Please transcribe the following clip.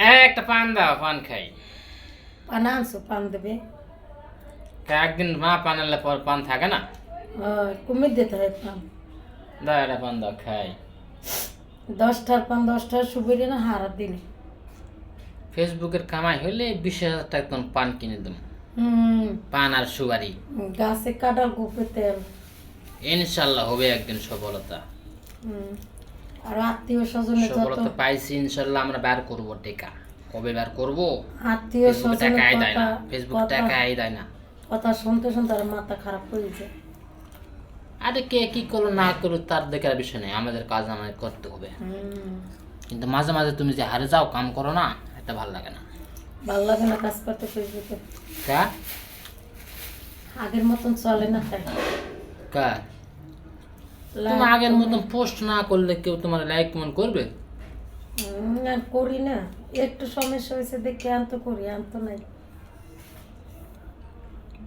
একটা পান দাও, পান খাই। পান আনছো, পান দেবে? একদিন মা পান আনলে পর পান থাকে না। কুমির দিতে হয় পান। দাও একটা পান দাও, খাই। 10টার পান 10টার সুবিধে না হারার দিনে। ফেসবুকের কামাই হইলে 20,000 টাকা তখন পান কিনে দেব। পান আর সুপারি। গাছে কাটাল গোপে তেল। ইনশাল্লাহ হবে একদিন সফলতা। আর আত্মীয় স্বজনের যত সফলতা পাইছি ইনশাল্লাহ, আমরা বের করবো টেকা। কবে বের করবো? আত্মীয় ফেসবুকে স্বজনের টাকাই দেয় না, কথা ফেসবুকে টাকাই দেয় না। কথা শুনতে শুনতে আর মাথা খারাপ হয়ে যায়। আরে কে কি করলো না করলো তার দেখার বিষয় নেই, আমাদের কাজ আমাদের করতে হবে। কিন্তু মাঝে মাঝে তুমি যে হারে যাও কাম করো না, এটা ভালো লাগে না। ভালো লাগে না কাজ করতে ফেসবুকে। কা আগের মতন চলে না তাই। কা তুমি আগের মতন পোস্ট না করলে কেউ তোমার লাইক কমেন্ট করবে? আর করি না, একটু সমস্যা হয়েছে দেখে আনতো করি, আনতো নাই।